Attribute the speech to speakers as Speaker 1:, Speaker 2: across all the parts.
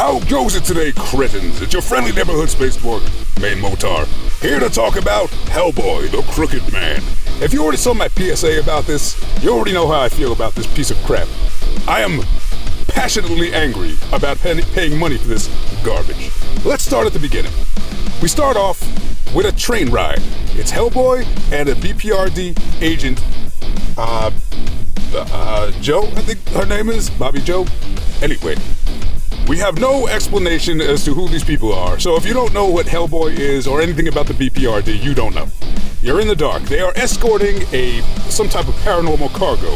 Speaker 1: How goes it today, cretins? It's your friendly neighborhood spaceborg, Main Motar, here to talk about Hellboy The Crooked Man. If you already saw my PSA about this, you already know how I feel about this piece of crap. I am passionately angry about paying money for this garbage. Let's start at the beginning. We start off with a train ride. It's Hellboy and a BPRD agent, Joe, I think her name is, Bobby Joe. Anyway, we have no explanation as to who these people are, so if you don't know what Hellboy is or anything about the BPRD, you don't know. You're in the dark. They are escorting some type of paranormal cargo.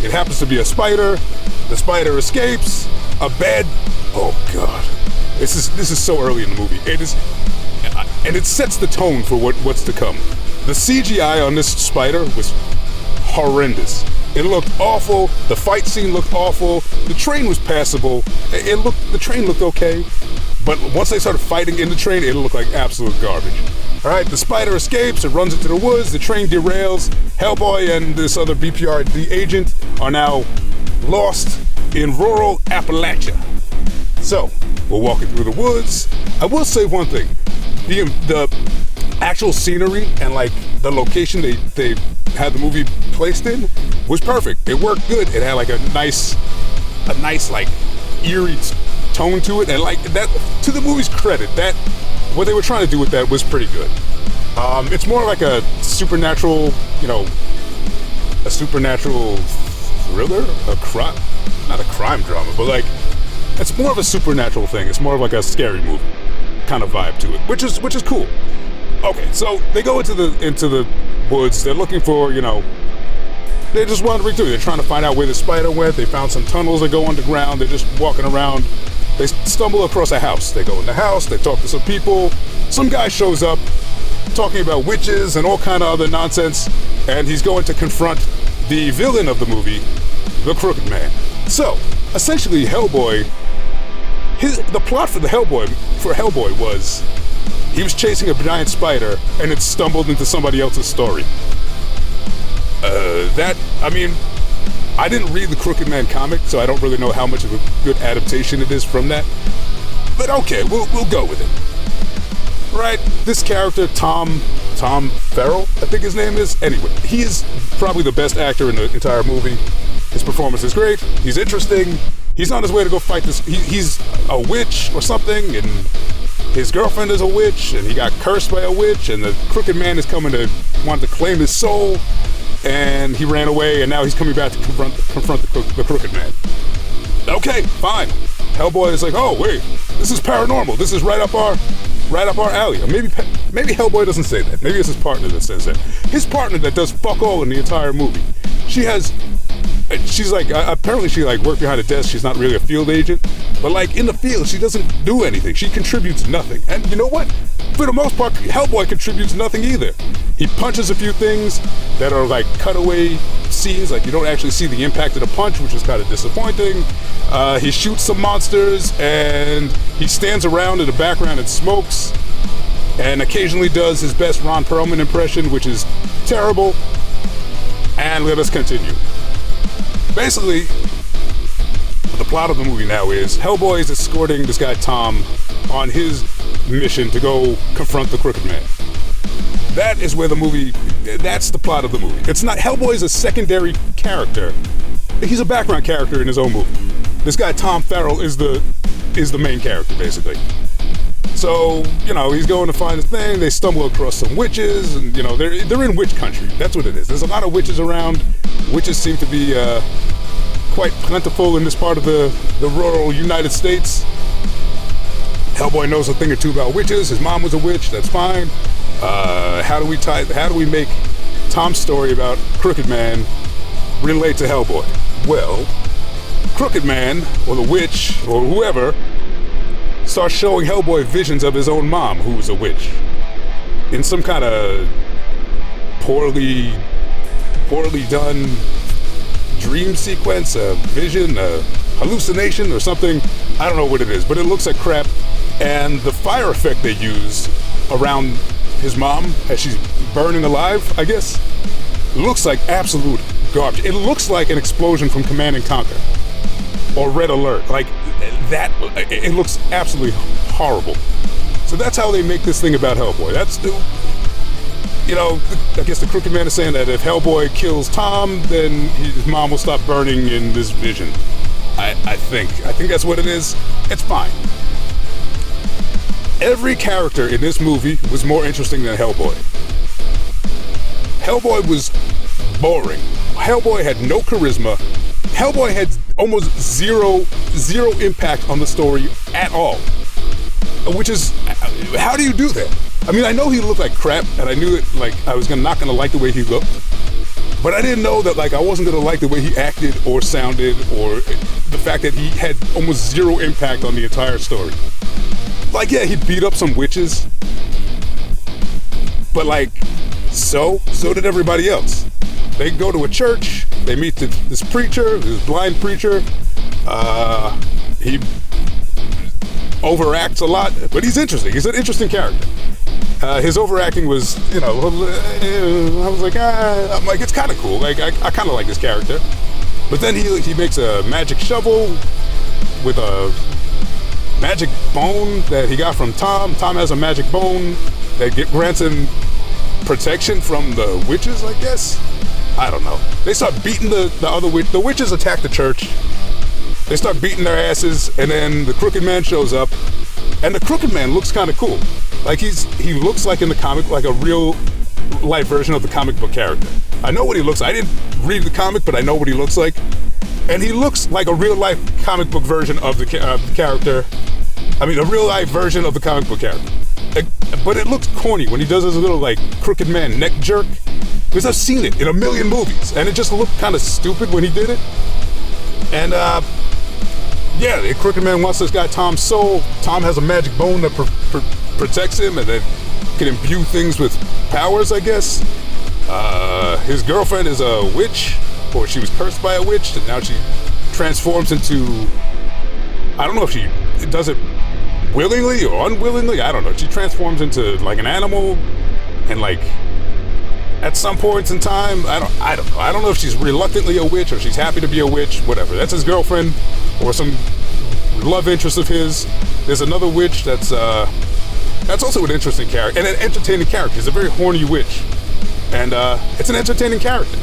Speaker 1: It happens to be a spider. The spider escapes. A bed. Oh God, this is so early in the movie. It is, and it sets the tone for what's to come. The CGI on this spider was horrendous. It looked awful. The fight scene looked awful. The train was passable. The train looked okay, but once they started fighting in the train, it looked like absolute garbage. All right, the spider escapes. It runs into the woods. The train derails. Hellboy and this other BPRD agent are now lost in rural Appalachia. So we're walking through the woods. I will say one thing: the actual scenery and like the location they had the movie placed in was perfect. It worked good. It had like a nice like eerie tone to it, and like that, to the movie's credit, that what they were trying to do with that was pretty good. It's more like a supernatural, a supernatural thriller, not a crime drama, but like it's more of a supernatural thing. It's more of like a scary movie kind of vibe to it, which is cool. Okay, so they go into the woods. They're looking for, they're just wandering through. They're trying to find out where the spider went. They found some tunnels that go underground. They're just walking around. They stumble across a house. They go in the house. They talk to some people. Some guy shows up talking about witches and all kind of other nonsense, and he's going to confront the villain of the movie, the Crooked Man. So, essentially, Hellboy, the plot for Hellboy was he was chasing a giant spider and it stumbled into somebody else's story. I didn't read the Crooked Man comic, so I don't really know how much of a good adaptation it is from that. But okay, we'll go with it. Right, this character, Tom Farrell, I think his name is. Anyway, he is probably the best actor in the entire movie. His performance is great. He's interesting. He's on his way to go fight this. He's a witch or something, and his girlfriend is a witch, and he got cursed by a witch, and the Crooked Man is wanted to claim his soul, and he ran away, and now he's coming back to confront the Crooked Man. Okay, fine. Hellboy is like, oh wait, this is paranormal. This is right up our alley. Or maybe Hellboy doesn't say that. Maybe it's his partner that says that. His partner that does fuck all in the entire movie. She's like, apparently she like worked behind a desk. She's not really a field agent, but like in the field, she doesn't do anything. She contributes nothing. And you know what? For the most part, Hellboy contributes nothing either. He punches a few things that are like cutaway scenes, like you don't actually see the impact of the punch, which is kind of disappointing. He shoots some monsters, and he stands around in the background and smokes, and occasionally does his best Ron Perlman impression, which is terrible. And let us continue. Basically, the plot of the movie now is Hellboy is escorting this guy Tom on his mission to go confront the Crooked Man. That is where that's the plot of the movie. It's not, Hellboy is a secondary character. He's a background character in his own movie. This guy Tom Farrell is the main character, basically. So, he's going to find his thing. They stumble across some witches, and, they're in witch country. That's what it is. There's a lot of witches around. Witches seem to be quite plentiful in this part of the rural United States. Hellboy knows a thing or two about witches. His mom was a witch. That's fine. How do we make Tom's story about Crooked Man relate to Hellboy? Well, Crooked Man, or the witch, or whoever, starts showing Hellboy visions of his own mom, who was a witch, in some kind of poorly done dream sequence, a vision, a hallucination or something. I don't know what it is, but it looks like crap. And the fire effect they use around his mom as she's burning alive, I guess, looks like absolute garbage. It looks like an explosion from Command and Conquer or Red Alert. Like it looks absolutely horrible. So that's how they make this thing about Hellboy. That's the, I guess the Crooked Man is saying that if Hellboy kills Tom, then his mom will stop burning in this vision. I think that's what it is. It's fine. Every character in this movie was more interesting than Hellboy. Hellboy was boring. Hellboy had no charisma. Hellboy had almost zero impact on the story at all. Which is, how do you do that? I mean, I know he looked like crap, and I knew that, like, I was not gonna like the way he looked, but I didn't know that, like, I wasn't gonna like the way he acted or sounded, or the fact that he had almost zero impact on the entire story. Like, yeah, he beat up some witches, but like, so did everybody else. They go to a church, they meet this preacher, this blind preacher. He overacts a lot, but he's interesting. He's an interesting character. His overacting was, I was like, I'm like, it's kind of cool. Like, I kind of like this character. But then he makes a magic shovel with a magic bone that he got from Tom. Tom has a magic bone that grants him protection from the witches, I guess. I don't know. They start beating the other witch. The witches attack the church. They start beating their asses, and then the Crooked Man shows up. And the Crooked Man looks kind of cool. Like, he looks like in the comic, like a real life version of the comic book character. I know what he looks like. I didn't read the comic, but I know what he looks like. And he looks like a real life comic book version of the character. I mean, a real life version of the comic book character. But it looks corny when he does his little, like, Crooked Man neck jerk. Because I've seen it in a million movies, and it just looked kind of stupid when he did it. And, yeah, the Crooked Man wants this guy Tom's soul. Tom has a magic bone that protects him and that can imbue things with powers, I guess. His girlfriend is a witch, or she was cursed by a witch, and now she transforms into... I don't know if she does it willingly or unwillingly. I don't know. She transforms into, like, an animal, and, like, at some points in time, I don't know. I don't know if she's reluctantly a witch or she's happy to be a witch, whatever. That's his girlfriend or some love interest of his. There's another witch that's also an interesting character and an entertaining character. He's a very horny witch, and it's an entertaining character.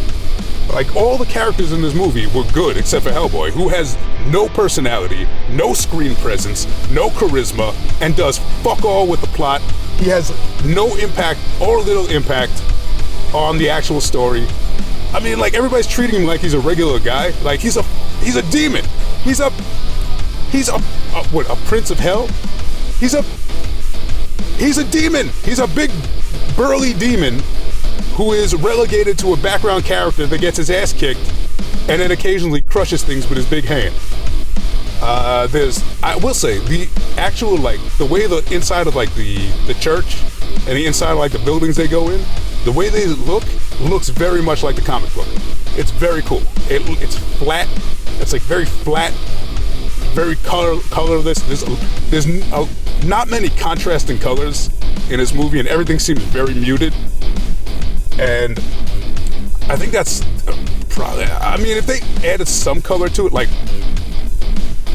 Speaker 1: Like, all the characters in this movie were good except for Hellboy, who has no personality, no screen presence, no charisma, and does fuck all with the plot. He has no impact or little impact on the actual story. I mean, like, everybody's treating him like he's a regular guy. Like, he's a demon. He's a prince of hell? He's a demon. He's a big burly demon who is relegated to a background character that gets his ass kicked and then occasionally crushes things with his big hand. I will say, the actual, like, the way the inside of, like, the church and the inside of, like, the buildings they go in, the way they looks very much like the comic book. It's very cool. It's flat. It's, like, very flat, very colorless. There's not many contrasting colors in this movie, and everything seems very muted. And I think that's probably, I mean, if they added some color to it, like,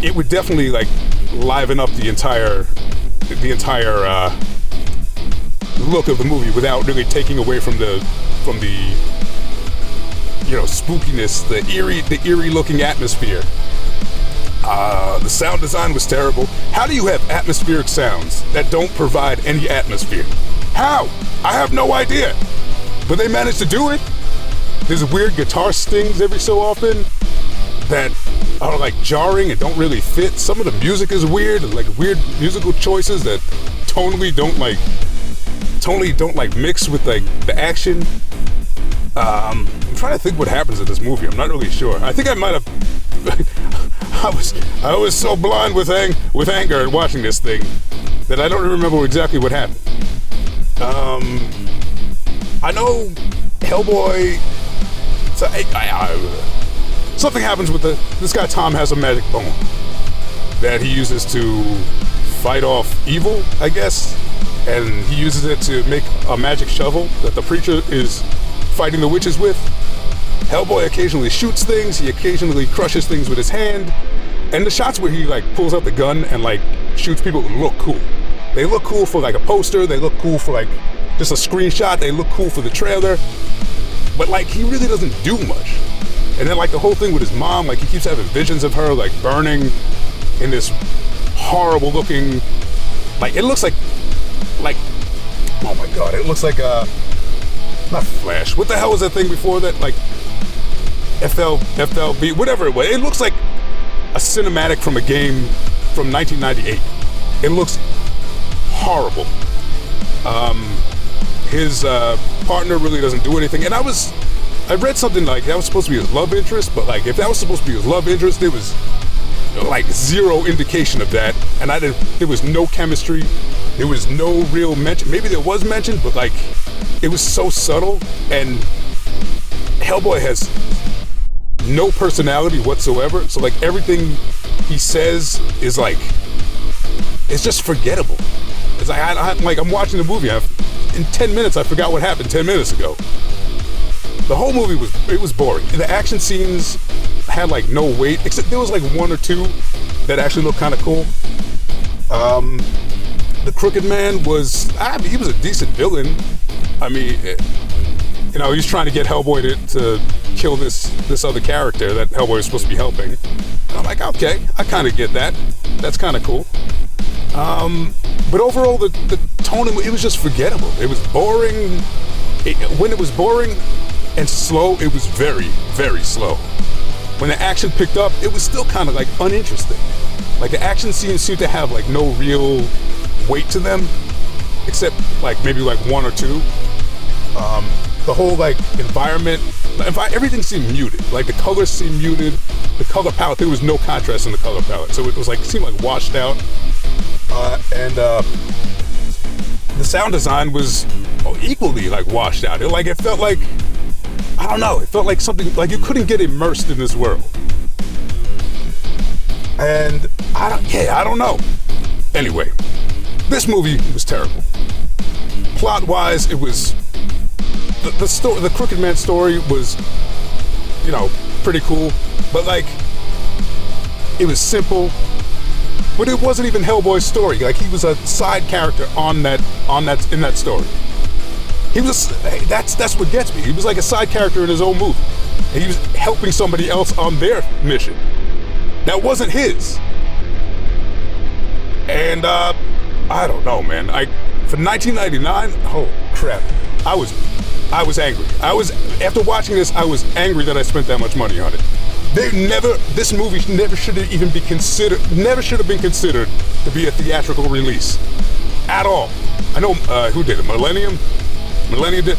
Speaker 1: it would definitely, like, liven up the entire look of the movie without really taking away from the spookiness, the eerie looking atmosphere. The sound design was terrible. How do you have atmospheric sounds that don't provide any atmosphere? How? I have no idea. But they managed to do it. There's weird guitar stings every so often that are, like, jarring and don't really fit. Some of the music is weird, like weird musical choices that totally don't mix with, like, the action. I'm trying to think what happens in this movie. I'm not really sure. I think I might have. I was so blind with anger at watching this thing that I don't remember exactly what happened. I know Hellboy. So something happens with this guy. Tom has a magic bone that he uses to fight off evil, I guess, and he uses it to make a magic shovel that the preacher is fighting the witches with. Hellboy occasionally shoots things. He occasionally crushes things with his hand. And the shots where he like pulls out the gun and like shoots people look cool. They look cool for like a poster. They look cool for like just a screenshot. They look cool for the trailer. But like he really doesn't do much. And then like the whole thing with his mom, like he keeps having visions of her like burning in this horrible looking, like it looks like, oh my God, it looks like not Flash. What the hell was that thing before that? Like FLB, whatever it was. It looks like a cinematic from a game from 1998. It looks horrible. His partner really doesn't do anything. And I read something like that was supposed to be his love interest, but like if that was supposed to be his love interest, there was like zero indication of that. And there was no chemistry. There was no real mention. Maybe there was mention, but like it was so subtle. And Hellboy has no personality whatsoever. So like everything he says is like, it's just forgettable. It's like, I'm watching the movie. In 10 minutes, I forgot what happened 10 minutes ago. The whole movie was boring. The action scenes had like no weight, except there was like one or two that actually looked kind of cool. The Crooked Man he was a decent villain. I mean, you know, he's trying to get Hellboy to kill this other character that Hellboy is supposed to be helping. And I'm like, okay, I kind of get that. That's kind of cool. But overall, the tone, it was just forgettable. It was boring. When it was boring and slow, it was very, very slow. When the action picked up, it was still kind of like uninteresting. Like the action scenes seemed to have like no real weight to them, except like maybe like one or two. The whole like environment, everything seemed muted. Like the colors seemed muted. The color palette, there was no contrast in the color palette, so it was like, it seemed like washed out. And the sound design was equally like washed out. It felt like, I don't know, it felt like something, like you couldn't get immersed in this world. And I don't know. Anyway, this movie was terrible. Plot-wise, it was, the story, the Crooked Man story was, you know, pretty cool, but like, it was simple. But it wasn't even Hellboy's story. Like he was a side character in that story. He was that's what gets me. He was like a side character in his own movie. And he was helping somebody else on their mission. That wasn't his. And I don't know, man. For 1999, oh crap. I was angry. After watching this, I was angry that I spent that much money on it. This movie never should have been considered to be a theatrical release. At all. I know, who did it? Millennium did.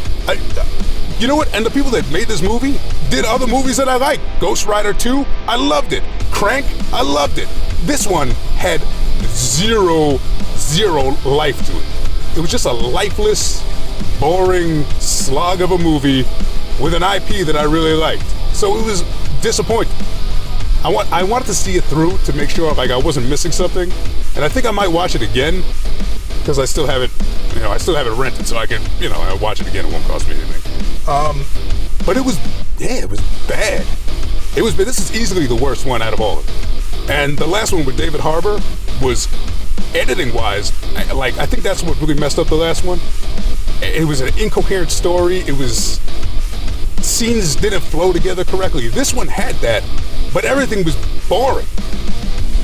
Speaker 1: You know what? And the people that made this movie did other movies that I like. Ghost Rider 2, I loved it. Crank, I loved it. This one had zero life to it. It was just a lifeless, boring slog of a movie with an IP that I really liked. So it was disappointing. I wanted to see it through to make sure like I wasn't missing something, and I think I might watch it again because I still have it rented, so I can, I'll watch it again. It won't cost me anything. But it was bad. This is easily the worst one out of all of them. And the last one with David Harbour was, editing wise, I think that's what really messed up the last one. It was an incoherent story. Scenes didn't flow together correctly. This one had that, but everything was boring.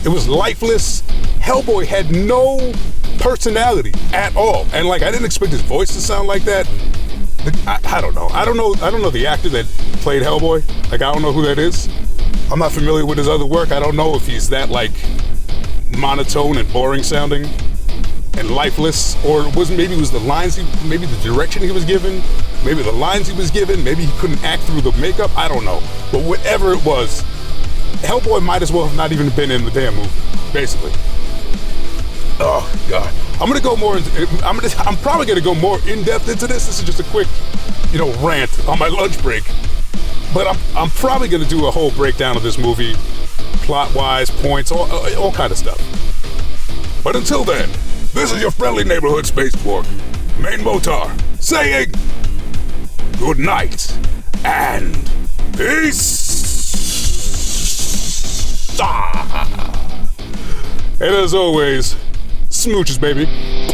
Speaker 1: It was lifeless. Hellboy had no personality at all, and I didn't expect his voice to sound like that. I don't know. I don't know the actor that played Hellboy. I don't know who that is. I'm not familiar with his other work. I don't know if he's that monotone and boring sounding and lifeless, or maybe it was the lines, maybe the direction he was given, maybe the lines he was given, maybe he couldn't act through the makeup, I don't know. But whatever it was, Hellboy might as well have not even been in the damn movie, basically. Oh God, I'm probably gonna go more in depth into this. This is just a quick, rant on my lunch break. But I'm probably gonna do a whole breakdown of this movie, plot-wise, points, all kind of stuff. But until then, this is your friendly neighborhood spaceborg, Main Motar, saying good night and peace. And as always, smooches, baby.